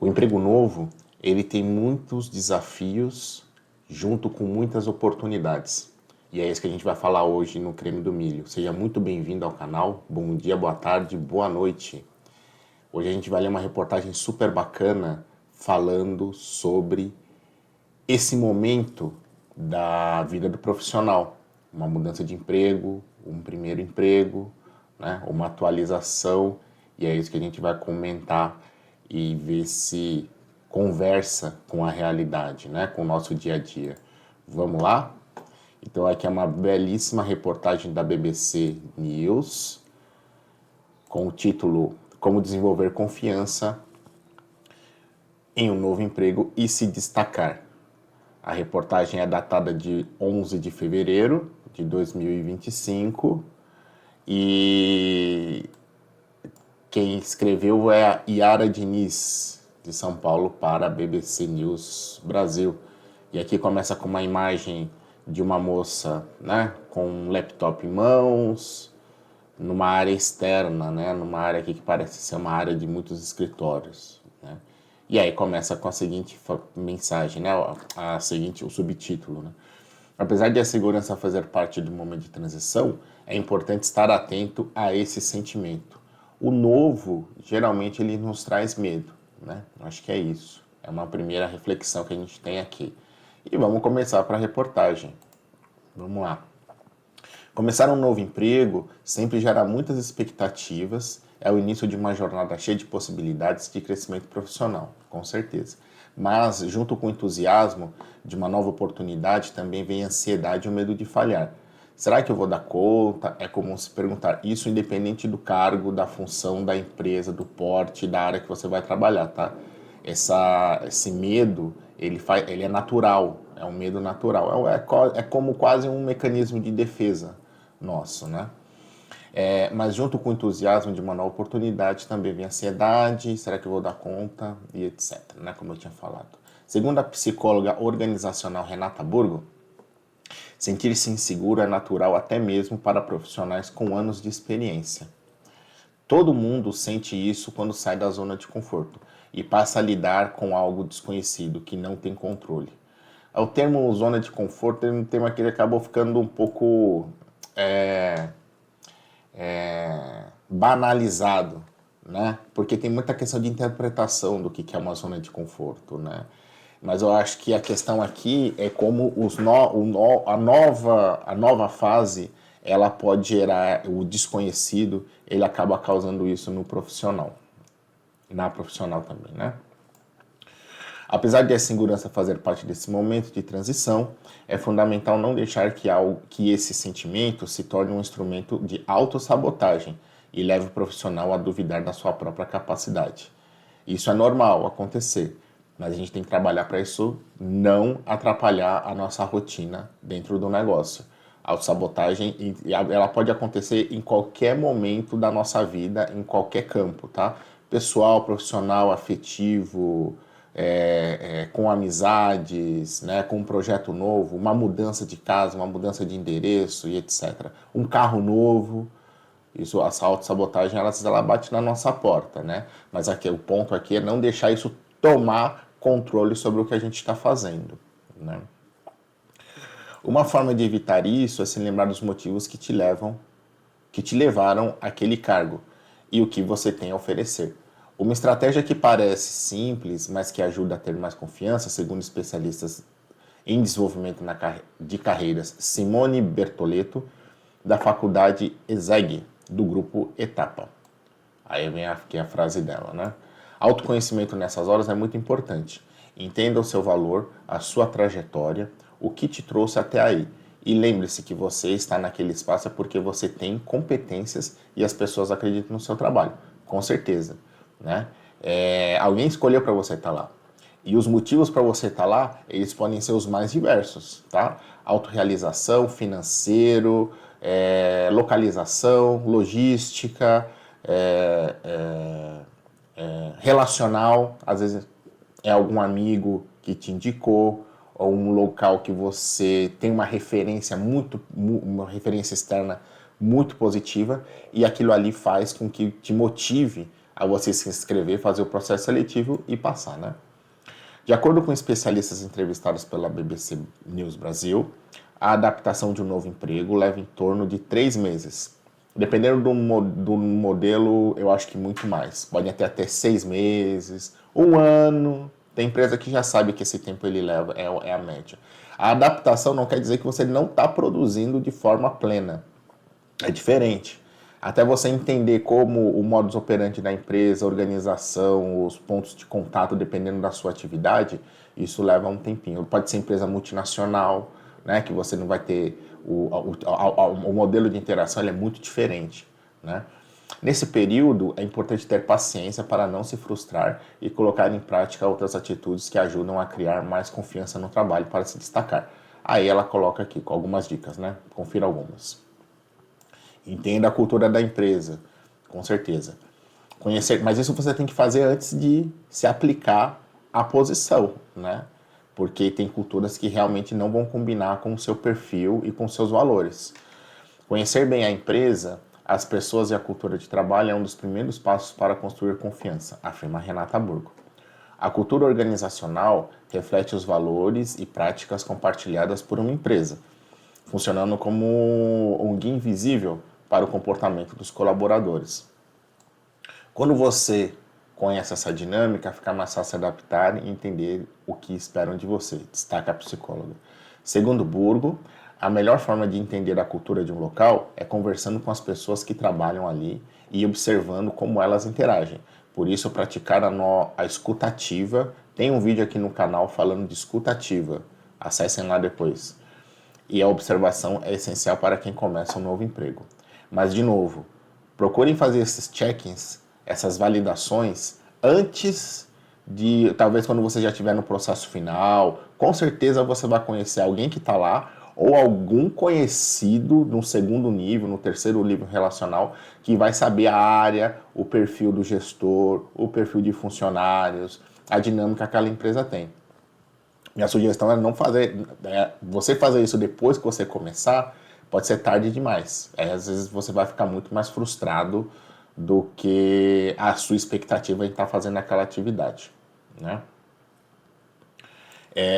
O emprego novo, ele tem muitos desafios junto com muitas oportunidades. E é isso que a gente vai falar hoje no Creme do Milho. Seja muito bem-vindo ao canal. Bom dia, boa tarde, boa noite. Hoje a gente vai ler uma reportagem super bacana falando sobre esse momento da vida do profissional. Uma mudança de emprego, um primeiro emprego, né? Uma atualização. E é isso que a gente vai comentar e ver se conversa com a realidade, né? Com o nosso dia a dia. Vamos lá? Então aqui é uma belíssima reportagem da BBC News com o título Como desenvolver confiança em um novo emprego e se destacar. A reportagem é datada de 11 de fevereiro de 2025 e quem escreveu é a Yara Diniz, de São Paulo, para a BBC News Brasil. E aqui começa com uma imagem de uma moça, né, com um laptop em mãos, numa área externa, né, numa área aqui que parece ser uma área de muitos escritórios, né. E aí começa com a seguinte mensagem, né, o subtítulo, né. Apesar de a segurança fazer parte do momento de transição, é importante estar atento a esse sentimento. O novo, geralmente, ele nos traz medo, né? Acho que é isso. É uma primeira reflexão que a gente tem aqui. E vamos começar para a reportagem. Vamos lá. Começar um novo emprego sempre gera muitas expectativas, é o início de uma jornada cheia de possibilidades de crescimento profissional, com certeza. Mas, junto com o entusiasmo de uma nova oportunidade, também vem a ansiedade e o medo de falhar. Será que eu vou dar conta? É comum se perguntar isso independente do cargo, da função, da empresa, do porte, da área que você vai trabalhar, tá? Esse medo, ele é natural, é um medo natural. É como quase um mecanismo de defesa nosso, né? Mas junto com o entusiasmo de uma nova oportunidade também vem a ansiedade, será que eu vou dar conta e etc, né? Como eu tinha falado. Segundo a psicóloga organizacional Renata Burgo, sentir-se inseguro é natural até mesmo para profissionais com anos de experiência. Todo mundo sente isso quando sai da zona de conforto e passa a lidar com algo desconhecido que não tem controle. O termo zona de conforto é um tema que ele acabou ficando um pouco banalizado, né? Porque tem muita questão de interpretação do que é uma zona de conforto, né? Mas eu acho que a questão aqui é como a nova fase ela pode gerar o desconhecido, ele acaba causando isso no profissional, na profissional também, né? Apesar de a segurança fazer parte desse momento de transição, é fundamental não deixar que esse sentimento se torne um instrumento de autossabotagem e leve o profissional a duvidar da sua própria capacidade. Isso é normal acontecer, mas a gente tem que trabalhar para isso não atrapalhar a nossa rotina dentro do negócio. A autossabotagem, ela pode acontecer em qualquer momento da nossa vida, em qualquer campo, tá? Pessoal, profissional, afetivo, com amizades, né, com um projeto novo, uma mudança de casa, uma mudança de endereço e etc. Um carro novo, isso, essa autossabotagem, ela bate na nossa porta, né? Mas aqui, o ponto aqui é não deixar isso tomar controle sobre o que a gente está fazendo, né? Uma forma de evitar isso é se lembrar dos motivos que te levaram àquele cargo e o que você tem a oferecer. Uma estratégia que parece simples, mas que ajuda a ter mais confiança, segundo especialistas em desenvolvimento de carreiras Simone Bertoletto, da faculdade ESEG, do grupo Etapa. Aí vem aqui a frase dela, né? Autoconhecimento nessas horas é muito importante. Entenda o seu valor, a sua trajetória, o que te trouxe até aí. E lembre-se que você está naquele espaço é porque você tem competências e as pessoas acreditam no seu trabalho. Com certeza, né? Alguém escolheu para você estar lá. E os motivos para você estar lá, eles podem ser os mais diversos, tá? Autorrealização, financeiro, localização, logística, relacional, às vezes é algum amigo que te indicou, ou um local que você tem uma referência uma referência externa muito positiva, e aquilo ali faz com que te motive a você se inscrever, fazer o processo seletivo e passar, né? De acordo com especialistas entrevistados pela BBC News Brasil, a adaptação de um novo emprego leva em torno de 3 meses. Dependendo do modelo, eu acho que muito mais. Pode até 6 meses, um ano. Tem empresa que já sabe que esse tempo ele leva, é a média. A adaptação não quer dizer que você não está produzindo de forma plena. É diferente. Até você entender como o modus operandi da empresa, a organização, os pontos de contato, dependendo da sua atividade, isso leva um tempinho. Pode ser empresa multinacional, né, que você não vai ter o modelo de interação ele é muito diferente, né? Nesse período, é importante ter paciência para não se frustrar e colocar em prática outras atitudes que ajudam a criar mais confiança no trabalho para se destacar. Aí ela coloca aqui com algumas dicas, né? Confira algumas. Entenda a cultura da empresa, com certeza. Conhecer, mas isso você tem que fazer antes de se aplicar à posição, né? Porque tem culturas que realmente não vão combinar com o seu perfil e com seus valores. Conhecer bem a empresa, as pessoas e a cultura de trabalho é um dos primeiros passos para construir confiança, afirma Renata Burgo. A cultura organizacional reflete os valores e práticas compartilhadas por uma empresa, funcionando como um guia invisível para o comportamento dos colaboradores. Quando você conhece essa dinâmica, fica mais fácil se adaptar e entender o que esperam de você, destaca a psicóloga. Segundo Burgo, a melhor forma de entender a cultura de um local é conversando com as pessoas que trabalham ali e observando como elas interagem. Por isso, praticar a escutativa. Tem um vídeo aqui no canal falando de escutativa. Acessem lá depois. E a observação é essencial para quem começa um novo emprego. Mas, de novo, procurem fazer esses check-ins, essas validações, antes de, talvez quando você já estiver no processo final, com certeza você vai conhecer alguém que está lá, ou algum conhecido no segundo nível, no terceiro nível relacional, que vai saber a área, o perfil do gestor, o perfil de funcionários, a dinâmica que aquela empresa tem. Minha sugestão é não fazer, você fazer isso depois que você começar, pode ser tarde demais. Às vezes você vai ficar muito mais frustrado do que a sua expectativa em estar fazendo aquela atividade, né?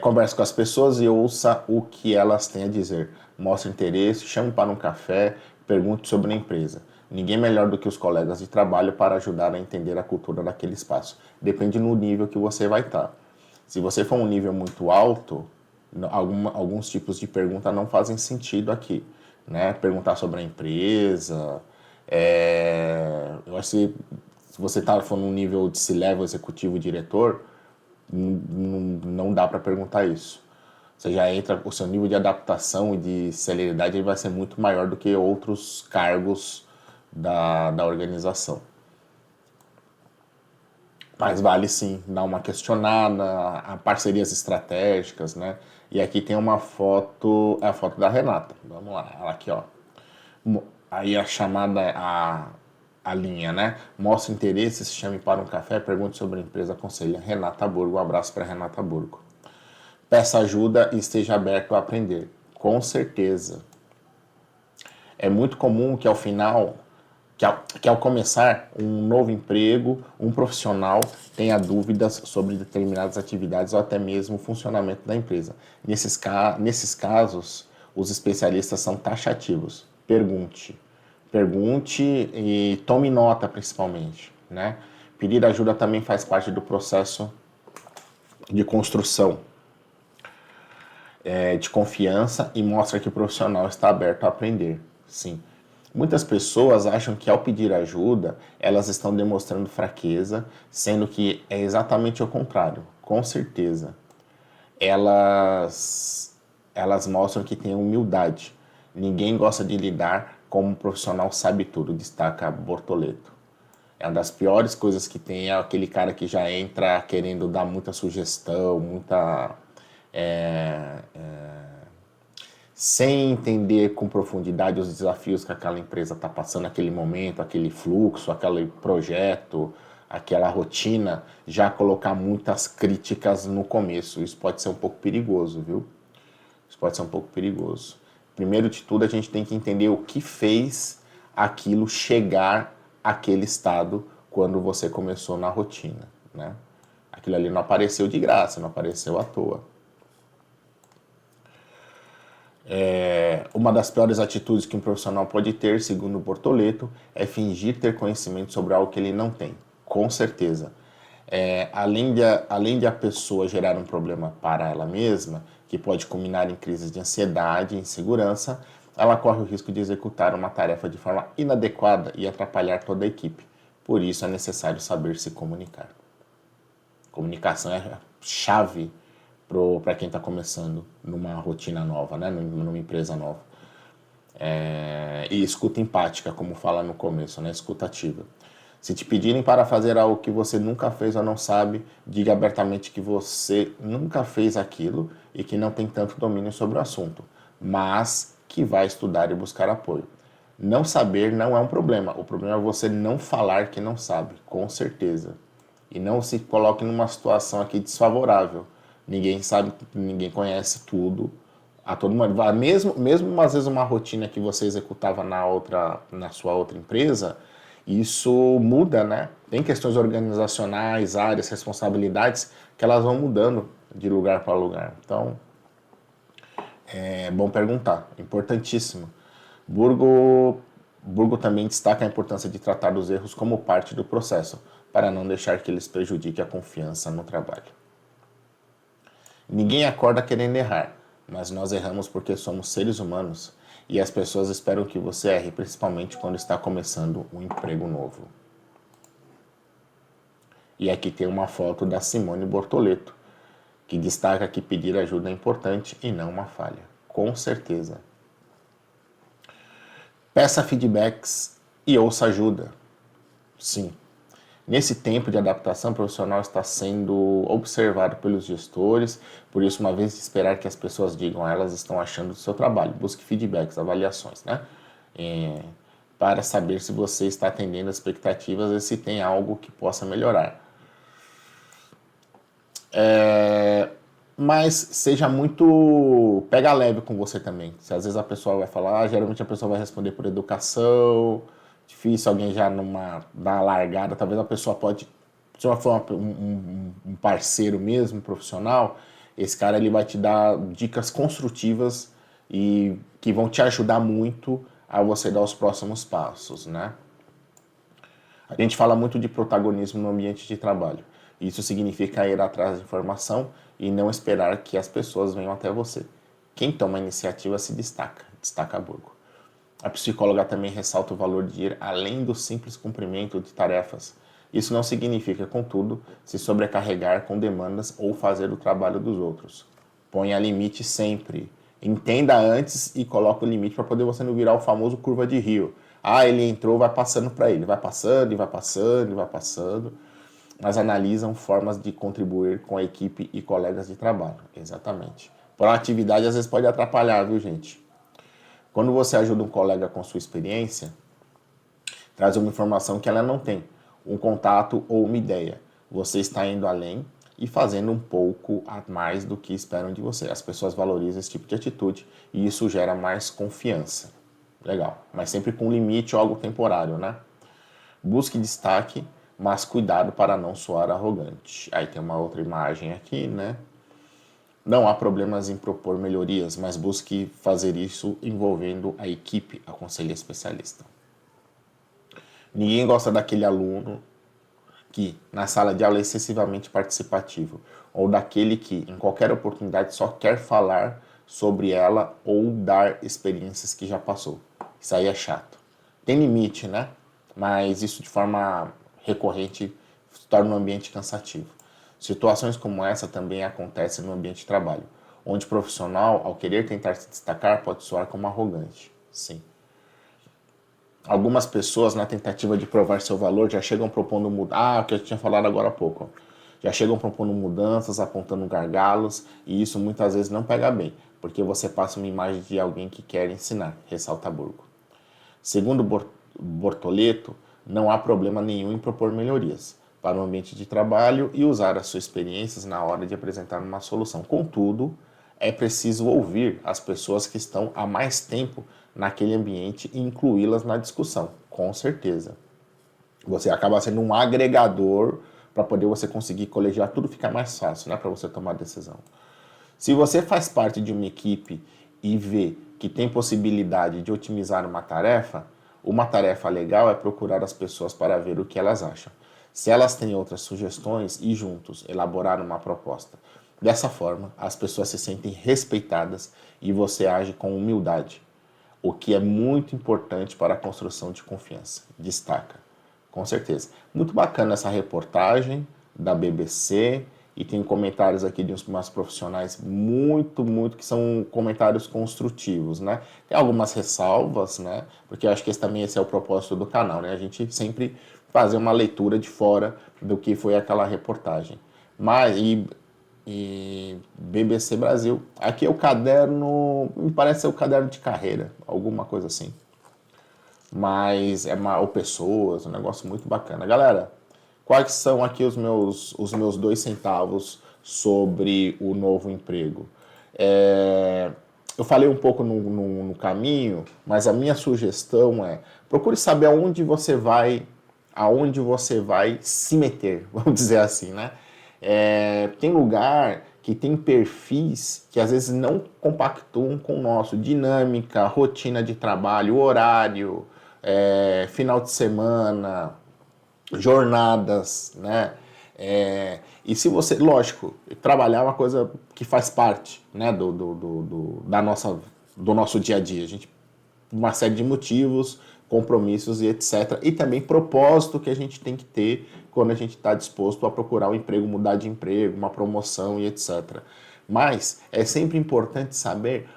Converse com as pessoas e ouça o que elas têm a dizer. Mostre interesse, chame para um café, pergunte sobre a empresa. Ninguém melhor do que os colegas de trabalho para ajudar a entender a cultura daquele espaço. Depende do nível que você vai estar. Se você for um nível muito alto, alguns tipos de pergunta não fazem sentido aqui, né? Perguntar sobre a empresa, eu acho que se você está falando um nível de C-level, executivo, diretor, não dá para perguntar isso. Você já entra, o seu nível de adaptação e de celeridade ele vai ser muito maior do que outros cargos da organização. Mas vale sim dar uma questionada, a parcerias estratégicas, né? E aqui tem uma foto, é a foto da Renata. Vamos lá, ela aqui, ó. Aí a chamada, a linha, né? Mostre interesse, se chame para um café, pergunte sobre a empresa, aconselha Renata Burgo. Um abraço para Renata Burgo. Peça ajuda e esteja aberto a aprender. Com certeza. É muito comum que ao final, que ao começar um novo emprego, um profissional tenha dúvidas sobre determinadas atividades ou até mesmo o funcionamento da empresa. Nesses casos, os especialistas são taxativos. Pergunte. Pergunte e tome nota, principalmente, né? Pedir ajuda também faz parte do processo de construção de confiança e mostra que o profissional está aberto a aprender. Sim. Muitas pessoas acham que ao pedir ajuda, elas estão demonstrando fraqueza, sendo que é exatamente o contrário. Com certeza. Elas mostram que têm humildade. Ninguém gosta de lidar como um profissional sabe tudo, destaca Bortoleto. É uma das piores coisas que tem, é aquele cara que já entra querendo dar muita sugestão, sem entender com profundidade os desafios que aquela empresa está passando naquele momento, aquele fluxo, aquele projeto, aquela rotina, já colocar muitas críticas no começo. Isso pode ser um pouco perigoso, viu? Isso pode ser um pouco perigoso. Primeiro de tudo, a gente tem que entender o que fez aquilo chegar àquele estado quando você começou na rotina, né? Aquilo ali não apareceu de graça, não apareceu à toa. Uma das piores atitudes que um profissional pode ter, segundo o Bortoleto, é fingir ter conhecimento sobre algo que ele não tem. Com certeza. Além de a pessoa gerar um problema para ela mesma, que pode culminar em crises de ansiedade e insegurança, ela corre o risco de executar uma tarefa de forma inadequada e atrapalhar toda a equipe. Por isso é necessário saber se comunicar. Comunicação é chave para quem está começando numa rotina nova, né? Numa empresa nova. E escuta empática, como fala no começo, né? Escuta ativa. Se te pedirem para fazer algo que você nunca fez ou não sabe, diga abertamente que você nunca fez aquilo e que não tem tanto domínio sobre o assunto, mas que vai estudar e buscar apoio. Não saber não é um problema, o problema é você não falar que não sabe, com certeza. E não se coloque numa situação aqui desfavorável. Ninguém sabe, ninguém conhece tudo. A todo mundo, mesmo às vezes uma rotina que você executava na sua outra empresa, isso muda, né? Tem questões organizacionais, áreas, responsabilidades que elas vão mudando de lugar para lugar. Então, é bom perguntar, importantíssimo. Burgo também destaca a importância de tratar os erros como parte do processo, para não deixar que eles prejudiquem a confiança no trabalho. Ninguém acorda querendo errar, mas nós erramos porque somos seres humanos e as pessoas esperam que você erre, principalmente quando está começando um emprego novo. E aqui tem uma foto da Simone Bortoleto, que destaca que pedir ajuda é importante e não uma falha. Com certeza. Peça feedbacks e ouça ajuda. Sim. Nesse tempo de adaptação profissional está sendo observado pelos gestores, por isso, uma vez de esperar que as pessoas digam elas estão achando do seu trabalho. Busque feedbacks, avaliações, né? Para saber se você está atendendo as expectativas e se tem algo que possa melhorar. Mas seja muito pega leve com você também. Se às vezes a pessoa vai falar, geralmente a pessoa vai responder por educação, difícil alguém já dar uma largada, talvez a pessoa pode, se for um parceiro mesmo, profissional, esse cara ele vai te dar dicas construtivas e que vão te ajudar muito a você dar os próximos passos, né? A gente fala muito de protagonismo no ambiente de trabalho. Isso significa ir atrás de informação e não esperar que as pessoas venham até você. Quem toma a iniciativa se destaca, destaca Burgo. A psicóloga também ressalta o valor de ir além do simples cumprimento de tarefas. Isso não significa, contudo, se sobrecarregar com demandas ou fazer o trabalho dos outros. Ponha limite sempre. Entenda antes e coloque o limite para poder você não virar o famoso curva de rio. Ah, ele entrou, vai passando para ele. Vai passando e vai passando e vai passando. Mas analisam formas de contribuir com a equipe e colegas de trabalho. Exatamente. Proatividade às vezes pode atrapalhar, viu, gente? Quando você ajuda um colega com sua experiência, traz uma informação que ela não tem, um contato ou uma ideia. Você está indo além e fazendo um pouco a mais do que esperam de você. As pessoas valorizam esse tipo de atitude e isso gera mais confiança. Legal, mas sempre com limite ou algo temporário, né? Busque destaque, mas cuidado para não soar arrogante. Aí tem uma outra imagem aqui, né? Não há problemas em propor melhorias, mas busque fazer isso envolvendo a equipe, aconselha especialista. Ninguém gosta daquele aluno que na sala de aula é excessivamente participativo, ou daquele que em qualquer oportunidade só quer falar sobre ela ou dar experiências que já passou. Isso aí é chato. Tem limite, né? Mas isso de forma recorrente torna o ambiente cansativo. Situações como essa também acontecem no ambiente de trabalho, onde o profissional, ao querer tentar se destacar, pode soar como arrogante. Sim. Algumas pessoas, na tentativa de provar seu valor, já chegam propondo o que eu tinha falado agora há pouco. Já chegam propondo mudanças, apontando gargalos, e isso muitas vezes não pega bem, porque você passa uma imagem de alguém que quer ensinar, ressalta Burgo. Segundo Bortoleto, não há problema nenhum em propor melhorias para o ambiente de trabalho e usar as suas experiências na hora de apresentar uma solução. Contudo, é preciso ouvir as pessoas que estão há mais tempo naquele ambiente e incluí-las na discussão, com certeza. Você acaba sendo um agregador para poder você conseguir colegiar tudo, fica mais fácil, né, para você tomar a decisão. Se você faz parte de uma equipe e vê que tem possibilidade de otimizar uma tarefa legal é procurar as pessoas para ver o que elas acham. Se elas têm outras sugestões, e juntos elaborar uma proposta. Dessa forma, as pessoas se sentem respeitadas e você age com humildade, o que é muito importante para a construção de confiança. Destaca, com certeza. Muito bacana essa reportagem da BBC e tem comentários aqui de umas profissionais muito, que são comentários construtivos, né? Tem algumas ressalvas, né? Porque eu acho que esse é o propósito do canal, né? A gente sempre fazer uma leitura de fora do que foi aquela reportagem. Mas, e BBC Brasil. Aqui é o caderno, me parece ser o caderno de carreira, alguma coisa assim. Mas ou pessoas, um negócio muito bacana. Galera, quais são aqui os meus 2 centavos sobre o novo emprego? Eu falei um pouco no caminho, mas a minha sugestão é procure saber aonde você vai se meter, vamos dizer assim, né? Tem lugar que tem perfis que às vezes não compactuam com o nosso, dinâmica, rotina de trabalho, horário, final de semana, jornadas, né? E se você, lógico, trabalhar é uma coisa que faz parte, né, do nosso dia a dia. A gente, uma série de motivos, compromissos e etc. E também propósito que a gente tem que ter quando a gente está disposto a procurar um emprego, mudar de emprego, uma promoção e etc. Mas é sempre importante saber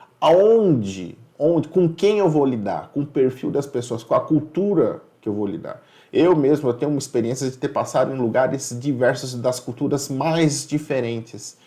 com quem eu vou lidar, com o perfil das pessoas, com a cultura que eu vou lidar. Eu tenho uma experiência de ter passado em lugares diversos das culturas mais diferentes.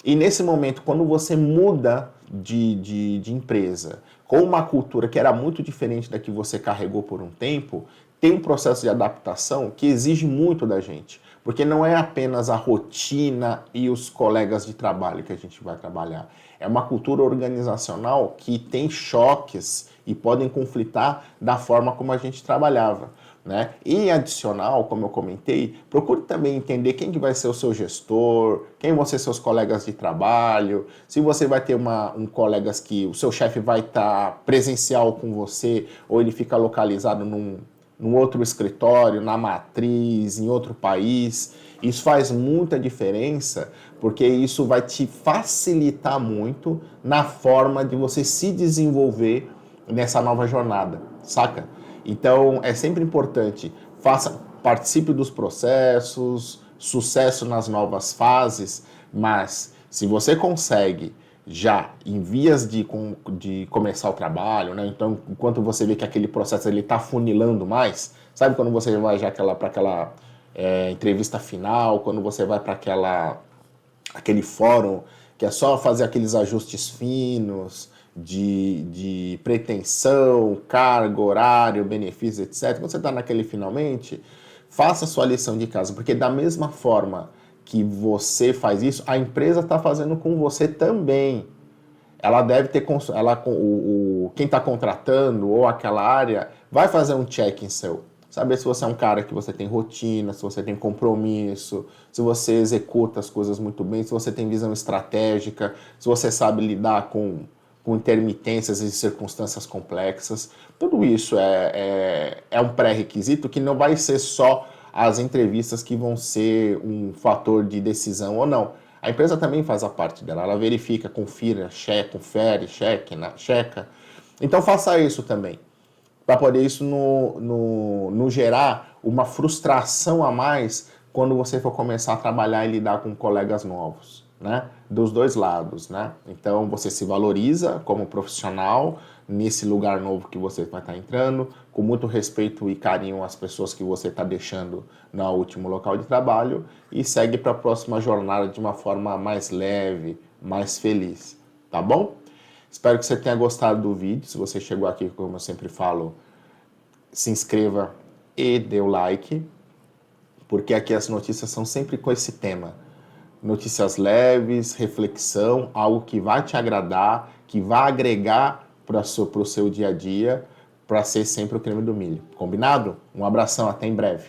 E nesse momento, quando você muda de empresa com uma cultura que era muito diferente da que você carregou por um tempo, tem um processo de adaptação que exige muito da gente. Porque não é apenas a rotina e os colegas de trabalho que a gente vai trabalhar. É uma cultura organizacional que tem choques e podem conflitar da forma como a gente trabalhava. Né? E adicional, como eu comentei, procure também entender quem que vai ser o seu gestor, quem vão ser seus colegas de trabalho, se você vai ter um colegas que o seu chefe vai estar presencial com você ou ele fica localizado num outro escritório, na matriz, em outro país. Isso faz muita diferença porque isso vai te facilitar muito na forma de você se desenvolver nessa nova jornada, saca? Então, é sempre importante, participe dos processos, sucesso nas novas fases, mas se você consegue já em vias de começar o trabalho, né? Então, enquanto você vê que aquele processo ele está funilando mais, sabe quando você vai já para aquela entrevista final, quando você vai para aquele fórum que é só fazer aqueles ajustes finos, de pretensão, cargo, horário, benefícios, etc. Quando você está naquele finalmente, faça a sua lição de casa, porque da mesma forma que você faz isso, a empresa está fazendo com você também. Ela deve ter, quem está contratando ou aquela área vai fazer um check em seu. Saber se você é um cara que você tem rotina, se você tem compromisso, se você executa as coisas muito bem, se você tem visão estratégica, se você sabe lidar com intermitências e circunstâncias complexas. Tudo isso é um pré-requisito que não vai ser só as entrevistas que vão ser um fator de decisão ou não. A empresa também faz a parte dela, ela verifica, confira, confere, checa. Então faça isso também, para poder isso no gerar uma frustração a mais quando você for começar a trabalhar e lidar com colegas novos, né? Dos dois lados, né? Então você se valoriza como profissional nesse lugar novo que você vai estar entrando, com muito respeito e carinho às pessoas que você está deixando no último local de trabalho e segue para a próxima jornada de uma forma mais leve, mais feliz, tá bom? Espero que você tenha gostado do vídeo. Se você chegou aqui, como eu sempre falo, se inscreva e dê o like, porque aqui as notícias são sempre com esse tema. Notícias leves, reflexão, algo que vai te agradar, que vai agregar para o seu dia a dia, para ser sempre o creme do milho. Combinado? Um abração, até em breve.